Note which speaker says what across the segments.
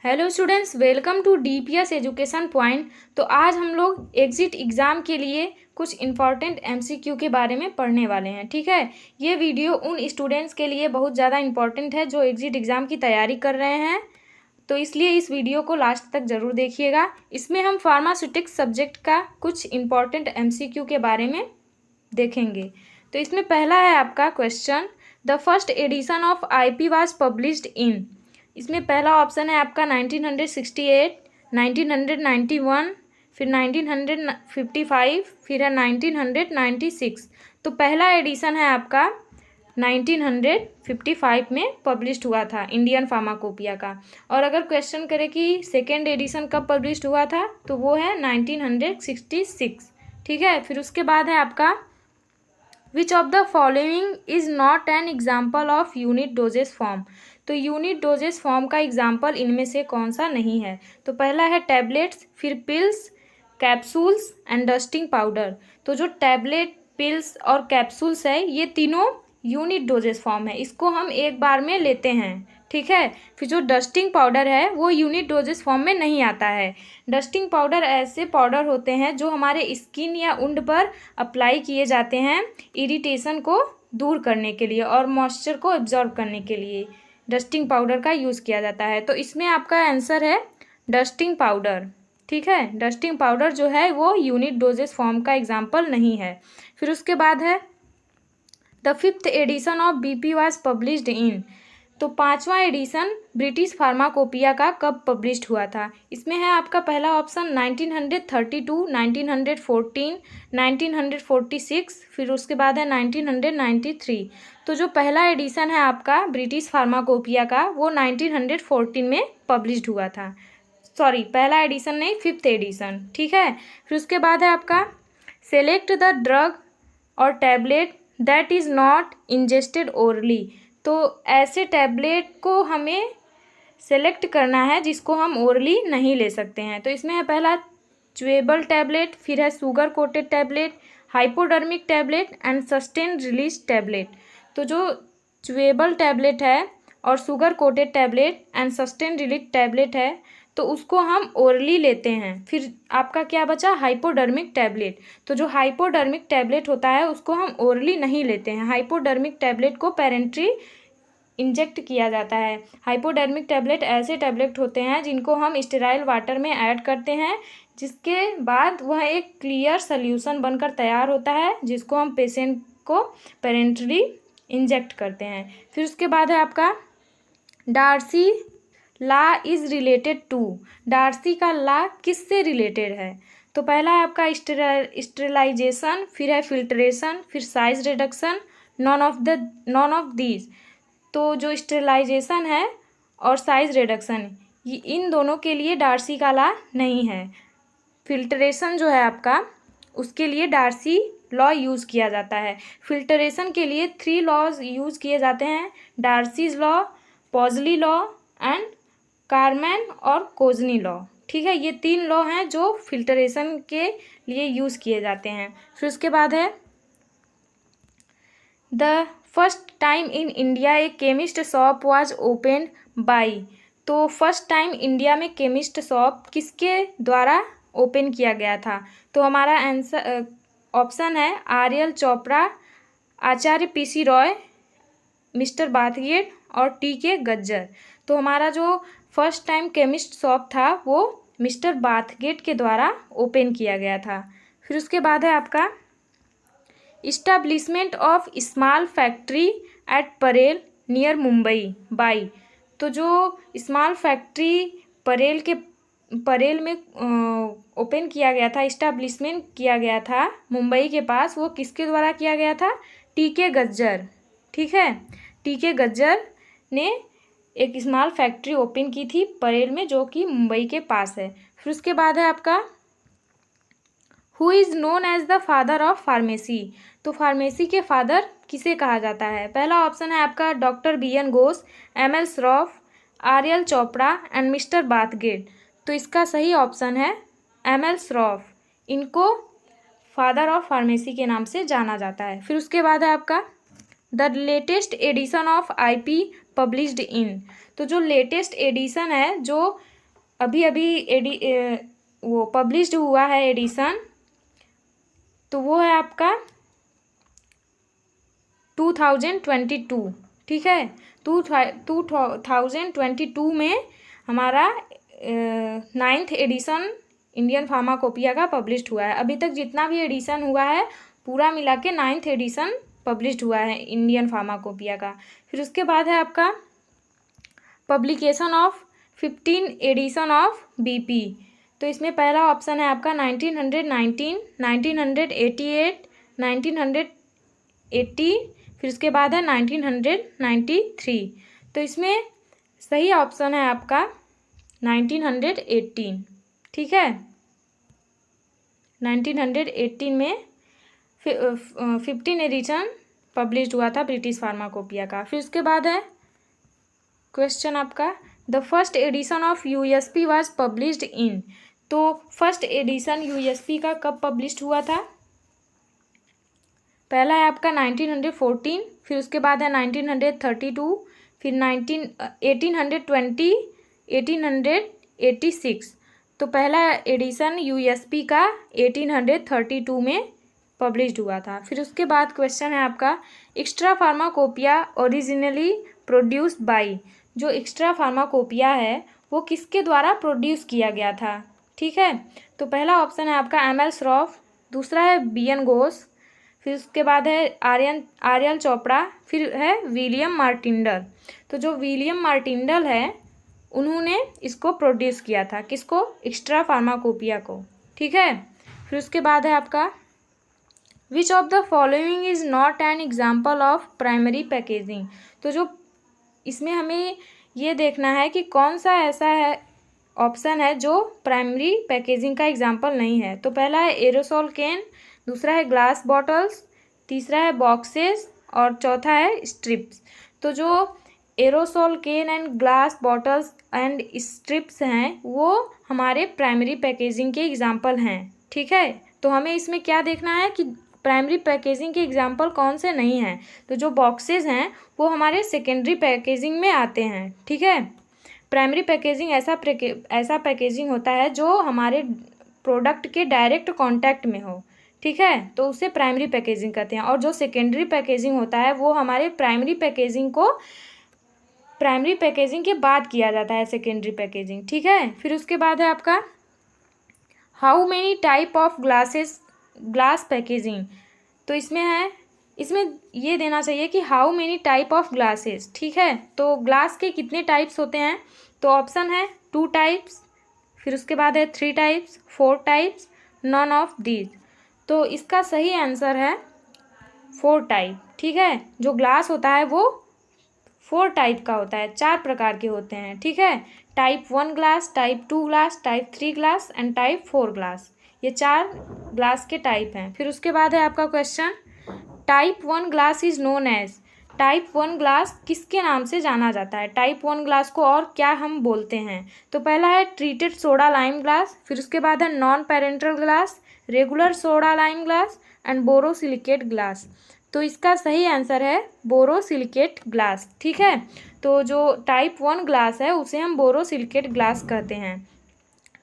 Speaker 1: Hello students, welcome to DPS education point. तो आज हम लोग एग्जिट एग्ज़ाम के लिए कुछ इम्पॉर्टेंट एमसीक्यू के बारे में पढ़ने वाले हैं। ठीक है, ये वीडियो उन स्टूडेंट्स के लिए बहुत ज़्यादा इम्पॉर्टेंट है जो एग्जिट एग्ज़ाम की तैयारी कर रहे हैं, तो इसलिए इस वीडियो को लास्ट तक ज़रूर देखिएगा। इसमें हम फार्मास्यूटिक्स सब्जेक्ट का कुछ इम्पॉर्टेंट एमसीक्यू के बारे में देखेंगे। तो इसमें पहला है आपका question, the first edition of IP was published in. इसमें पहला ऑप्शन है आपका 1968, 1991, फिर 1955, फिर है 1996। तो पहला एडिशन है आपका 1955 में पब्लिश्ड हुआ था इंडियन फार्माकोपिया का। और अगर क्वेश्चन करें कि सेकेंड एडिशन कब पब्लिश्ड हुआ था, तो वो है 1966। ठीक है, फिर उसके बाद है आपका which of the following is not an example of unit doses form. तो यूनिट डोजेस फॉर्म का एग्जाम्पल इनमें से कौन सा नहीं है। तो पहला है टैबलेट्स, फिर pills, capsules and dusting powder. तो जो टैबलेट, पिल्स और कैप्सूल्स है, ये तीनों यूनिट डोजेस फॉर्म है, इसको हम एक बार में लेते हैं। ठीक है, फिर जो डस्टिंग पाउडर है वो यूनिट डोजेस फॉर्म में नहीं आता है। डस्टिंग पाउडर ऐसे पाउडर होते हैं जो हमारे स्किन या उंड पर अप्लाई किए जाते हैं इरिटेशन को दूर करने के लिए और मॉइस्चर को एब्जॉर्ब करने के लिए डस्टिंग पाउडर का यूज़ किया जाता है। तो इसमें आपका आंसर है डस्टिंग पाउडर। ठीक है, डस्टिंग पाउडर जो है वो यूनिट डोजेस फॉर्म का एग्जाम्पल नहीं है। फिर उसके बाद है the fifth edition of BP was published in. तो पांचवा एडिशन ब्रिटिश फार्माकोपिया का कब पब्लिश्ड हुआ था। इसमें है आपका पहला ऑप्शन 1932, 1914, 1946, फिर उसके बाद है 1993। तो जो पहला एडिशन है आपका ब्रिटिश फार्माकोपिया का वो 1914 में पब्लिश्ड हुआ था। सॉरी, पहला एडिशन नहीं, फिफ्थ एडिशन। ठीक है, फिर उसके बाद है आपका सेलेक्ट द ड्रग और tablet that is not ingested orally. तो ऐसे टैबलेट को हमें सेलेक्ट करना है जिसको हम ओरली नहीं ले सकते हैं। तो इसमें है पहला च्यूएबल टैबलेट, फिर है sugar coated tablet, hypodermic tablet and sustain release tablet. तो जो च्यूएबल टैबलेट है और sugar coated tablet and sustain release tablet है, तो उसको हम ओरली लेते हैं। फिर आपका क्या बचा, हाइपोडर्मिक टैबलेट। तो जो हाइपोडर्मिक टैबलेट होता है उसको हम ओरली नहीं लेते हैं। हाइपोडर्मिक टैबलेट को पेरेंट्री इंजेक्ट किया जाता है। हाइपोडर्मिक टैबलेट ऐसे टैबलेट होते हैं जिनको हम स्टेराइल वाटर में ऐड करते हैं, जिसके बाद वह एक क्लियर सल्यूशन बनकर तैयार होता है जिसको हम पेशेंट को पेरेंटली इंजेक्ट करते हैं। फिर उसके बाद है आपका Darcy law is related to. Darcy का ला किससे रिलेटेड है। तो पहला है आपका स्टेरिलाइजेशन, फिर है फिल्ट्रेशन, फिर size reduction, none of these. तो जो स्टेरिलाइजेशन है और साइज रिडक्शन, ये इन दोनों के लिए डार्सी का ला नहीं है। फिल्ट्रेशन जो है आपका, उसके लिए डार्सी लॉ यूज़ किया जाता है। फिल्ट्रेशन के लिए 3 लॉज यूज़ किए जाते हैं, Darcy's law, Poiseuille law and Carman और कोजनी लॉ। ठीक है, ये 3 लॉ हैं जो फिल्ट्रेशन के लिए यूज़ किए जाते हैं। फिर उसके बाद है the first time in India A chemist shop was opened by. तो फर्स्ट टाइम इंडिया में केमिस्ट शॉप किसके द्वारा ओपन किया गया था। तो हमारा आंसर ऑप्शन है आर.एल. चोपड़ा, आचार्य पी.सी. रॉय, मिस्टर बाथगेट और टी.के. गज्जर। तो हमारा जो फर्स्ट टाइम केमिस्ट शॉप था वो मिस्टर बाथगेट के द्वारा ओपन किया गया था। फिर उसके बाद है आपका establishment of small factory eight Parel near Mumbai by. तो जो स्मॉल फैक्ट्री परेल में ओपन किया गया था, इस्टेब्लिशमेंट किया गया था मुंबई के पास, वो किसके द्वारा किया गया था, टी.के. गज्जर। ठीक है, टी.के. गज्जर ने एक स्मॉल फैक्ट्री ओपन की थी परेल में, जो कि मुंबई के पास है। फिर उसके बाद है आपका who is known as the father of pharmacy. तो फार्मेसी के फादर किसे कहा जाता है। पहला ऑप्शन है आपका doctor B N. Ghosh, M L. Shroff, R L. Chopra and mister Bathgate. तो इसका सही ऑप्शन है एम.एल. श्रॉफ। इनको फादर ऑफ फार्मेसी के नाम से जाना जाता है। फिर उसके बाद है आपका the latest edition of IP published in. तो जो लेटेस्ट एडिशन है, जो अभी अभी वो पब्लिश्ड हुआ है एडिशन, तो वो है आपका 2022। ठीक है, 2022 में हमारा 9th एडिशन इंडियन फार्माकोपिया का पब्लिश्ड हुआ है। अभी तक जितना भी एडिशन हुआ है पूरा मिला के 9th एडिशन पब्लिश्ड हुआ है इंडियन फार्माकोपिया का। फिर उसके बाद है आपका publication of 15 edition of BP. तो इसमें पहला ऑप्शन है आपका 1919, 1988, 1980, फिर उसके बाद है 1993। तो इसमें सही ऑप्शन है आपका 1918। ठीक है, 1918 में 15 एडिशन पब्लिश्ड हुआ था ब्रिटिश फार्माकोपिया का। फिर उसके बाद है क्वेश्चन आपका, the first edition of USP was published in. तो फर्स्ट एडिशन यूएसपी का कब पब्लिश्ड हुआ था? पहला है आपका 1914, फिर उसके बाद है 1932, फिर 1820, 1886। तो पहला एडिशन यूएसपी का 1832 में पब्लिश्ड हुआ था। फिर उसके बाद क्वेश्चन है आपका, extra pharmacopoeia originally produced by. जो एक्स्ट्रा फार्माकोपिया है वो किसके द्वारा प्रोड्यूस किया गया था? ठीक है, तो पहला ऑप्शन है आपका एम.एल. श्रॉफ, दूसरा है बी.एन. घोष, फिर उसके बाद है आर्यन चोपड़ा, फिर है विलियम मार्टिंडल। तो जो विलियम मार्टिंडल है उन्होंने इसको प्रोड्यूस किया था, किसको? एक्स्ट्रा फार्माकोपिया को। ठीक है, फिर उसके बाद है आपका, which of the following is not an example of primary packaging. तो जो इसमें हमें ये देखना है कि कौन सा ऐसा है ऑप्शन है जो प्राइमरी पैकेजिंग का एग्जाम्पल नहीं है। तो पहला है एरोसोल कैन, दूसरा है ग्लास बॉटल्स, तीसरा है बॉक्सेस और चौथा है स्ट्रिप्स। तो जो aerosol can and glass bottles and strips हैं वो हमारे प्राइमरी पैकेजिंग के एग्जाम्पल हैं। ठीक है, तो हमें इसमें क्या देखना है कि प्राइमरी पैकेजिंग के एग्जाम्पल कौन से नहीं हैं। तो जो बॉक्सेस हैं वो हमारे सेकेंडरी पैकेजिंग में आते हैं। ठीक है, प्राइमरी पैकेजिंग ऐसा पैकेजिंग होता है जो हमारे प्रोडक्ट के डायरेक्ट कांटेक्ट में हो। ठीक है, तो उसे प्राइमरी पैकेजिंग कहते हैं। और जो सेकेंडरी पैकेजिंग होता है वो हमारे प्राइमरी पैकेजिंग के बाद किया जाता है, सेकेंडरी पैकेजिंग। ठीक है, फिर उसके बाद है आपका, how many type of glass packaging. तो इसमें ये देना चाहिए कि how many type of glasses. ठीक है, तो ग्लास के कितने टाइप्स होते हैं? तो ऑप्शन है 2 टाइप्स, फिर उसके बाद है 3 types, 4 types, none of these. तो इसका सही आंसर है 4 टाइप। ठीक है, जो ग्लास होता है वो 4 टाइप का होता है, 4 प्रकार के होते हैं। ठीक है, type 1 glass, type 2 glass, type 3 glass and type 4 glass. ये 4 ग्लास के टाइप हैं। फिर उसके बाद है आपका question, type 1 glass is known as. Type 1 glass किसके नाम से जाना जाता है? टाइप 1 ग्लास को और क्या हम बोलते हैं? तो पहला है ट्रीटेड सोडा लाइम ग्लास, फिर उसके बाद है non parental glass, regular soda lime glass and borosilicate glass. तो इसका सही आंसर है बोरोसिलिकेट ग्लास। ठीक है, तो जो टाइप 1 ग्लास है उसे हम बोरोसिलिकेट ग्लास कहते हैं।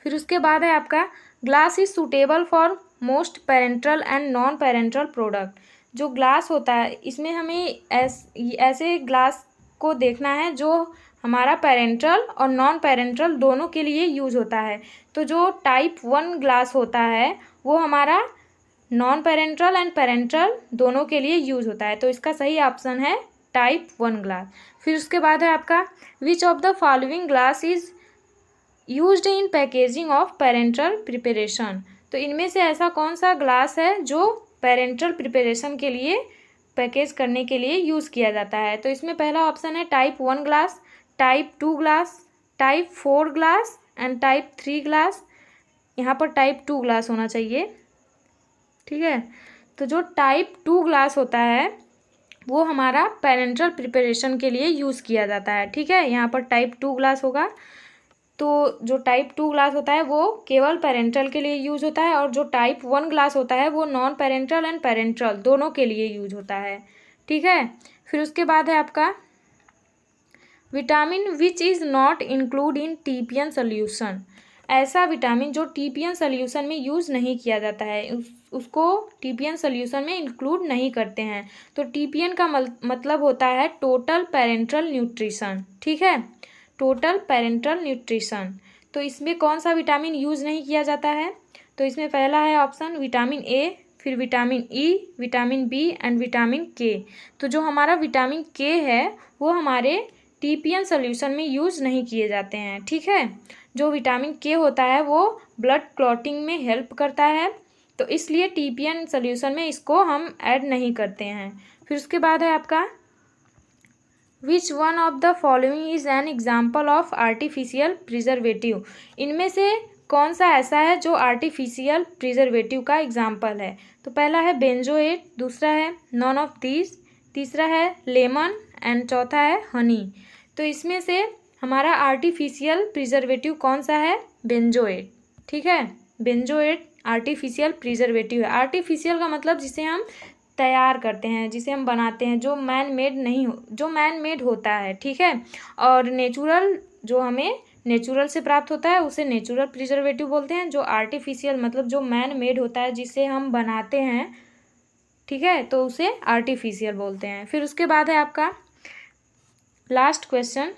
Speaker 1: फिर उसके बाद है आपका, glass is suitable for most parental and non parental product. जो ग्लास होता है इसमें हमें ऐसे ग्लास को देखना है जो हमारा पेरेंटल और नॉन पेरेंटल दोनों के लिए यूज होता है। तो जो टाइप 1 ग्लास होता है वो हमारा नॉन पेरेंटल एंड पेरेंटल दोनों के लिए यूज होता है। तो इसका सही ऑप्शन है टाइप 1 ग्लास। फिर उसके बाद है आपका, which of the following glass is used in packaging of parental preparation. तो इनमें से ऐसा कौन सा ग्लास है जो पेरेंटल प्रिपरेशन के लिए पैकेज करने के लिए यूज़ किया जाता है? तो इसमें पहला ऑप्शन है type 1 glass, type 2 glass, type 4 glass and type 3 glass. यहाँ पर टाइप 2 ग्लास होना चाहिए। ठीक है, तो जो टाइप 2 ग्लास होता है वो हमारा पेरेंटल प्रिपरेशन के लिए यूज़ किया जाता है। ठीक है, यहाँ पर टाइप 2 ग्लास होगा। तो जो टाइप 2 ग्लास होता है वो केवल पेरेंटल के लिए यूज होता है और जो टाइप 1 ग्लास होता है वो नॉन पेरेंटल एंड पेरेंटल दोनों के लिए यूज होता है। ठीक है, फिर उसके बाद है आपका, vitamin which is not include in TPN solution, ऐसा विटामिन जो टीपीएन सोल्यूशन में यूज़ नहीं किया जाता है, उसको टीपीएन सोल्यूशन में इंक्लूड नहीं करते हैं। तो टीपीएन का मतलब होता है टोटल पेरेंटल न्यूट्रिशन, ठीक है, टोटल पेरेंटल न्यूट्रिशन। तो इसमें कौन सा विटामिन यूज़ नहीं किया जाता है? तो इसमें पहला है ऑप्शन विटामिन ए, फिर vitamin E, vitamin B and vitamin K. तो जो हमारा विटामिन के है वो हमारे टीपीएन सोल्यूशन में यूज़ नहीं किए जाते हैं, ठीक है। जो विटामिन के होता है वो ब्लड क्लॉटिंग में हेल्प करता है, तो इसलिए टीपीएन सोल्यूशन में इसको हम ऐड नहीं करते हैं। फिर उसके बाद है आपका which one of the following is an example of artificial preservative, इनमें से कौन सा ऐसा है जो आर्टिफिशियल प्रिजर्वेटिव का एग्जाम्पल है? तो पहला है बेंजोएट, दूसरा है नॉन ऑफ दिस, तीसरा है लेमन एंड चौथा है हनी। तो इसमें से हमारा आर्टिफिशियल प्रिजर्वेटिव कौन सा है? बेंजोएट, ठीक है, बेंजोएट आर्टिफिशियल प्रिजर्वेटिव है। आर्टिफिशियल का मतलब जिसे हम तैयार करते हैं, जिसे हम बनाते हैं, जो मैन मेड नहीं हो, जो मैन मेड होता है, ठीक है। और नेचुरल जो हमें नेचुरल से प्राप्त होता है उसे नेचुरल प्रिजर्वेटिव बोलते हैं। जो आर्टिफिशियल मतलब जो मैन मेड होता है जिसे हम बनाते हैं, ठीक है, तो उसे आर्टिफिशियल बोलते हैं। फिर उसके बाद है आपका last question,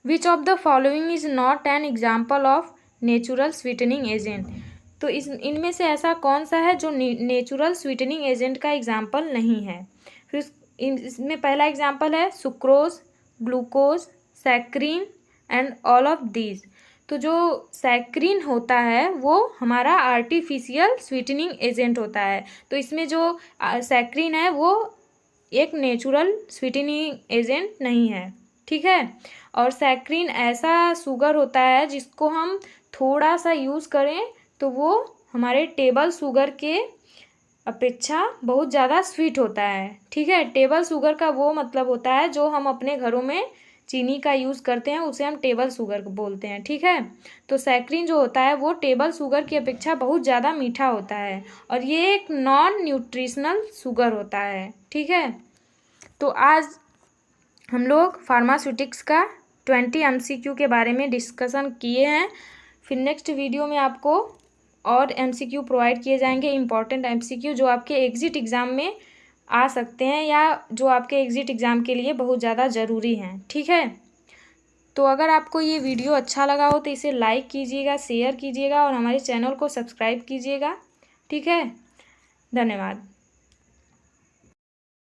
Speaker 1: which of the following is not an example of natural sweetening agent. तो इनमें से ऐसा कौन सा है जो नेचुरल स्वीटनिंग एजेंट का एग्जाम्पल नहीं है? फिर इसमें पहला एग्जाम्पल है sucrose, glucose, saccharin and all of these. तो जो सैक्रीन होता है वो हमारा आर्टिफिशियल स्वीटनिंग एजेंट होता है। तो इसमें जो सैक्रीन है वो एक नेचुरल स्वीटनिंग एजेंट नहीं है, ठीक है। और सैक्रीन ऐसा शुगर होता है जिसको हम थोड़ा सा यूज़ करें तो वो हमारे टेबल शुगर के अपेक्षा बहुत ज़्यादा स्वीट होता है, ठीक है। टेबल शुगर का वो मतलब होता है जो हम अपने घरों में चीनी का यूज़ करते हैं उसे हम टेबल शुगर बोलते हैं, ठीक है। तो सैक्रीन जो होता है वो टेबल शुगर की अपेक्षा बहुत ज़्यादा मीठा होता है और ये एक नॉन न्यूट्रिशनल शुगर होता है, ठीक है। तो आज हम लोग फार्मास्यूटिक्स का 20 MCQ के बारे में डिस्कशन किए हैं। फिर नेक्स्ट वीडियो में आपको और MCQ प्रोवाइड किए जाएंगे, इम्पॉर्टेंट MCQ जो आपके एग्ज़िट एग्ज़ाम में आ सकते हैं या जो आपके एग्ज़िट एग्ज़ाम के लिए बहुत ज़्यादा ज़रूरी हैं, ठीक है। तो अगर आपको ये वीडियो अच्छा लगा हो तो इसे लाइक कीजिएगा, शेयर कीजिएगा और हमारे चैनल को सब्सक्राइब कीजिएगा, ठीक है। धन्यवाद।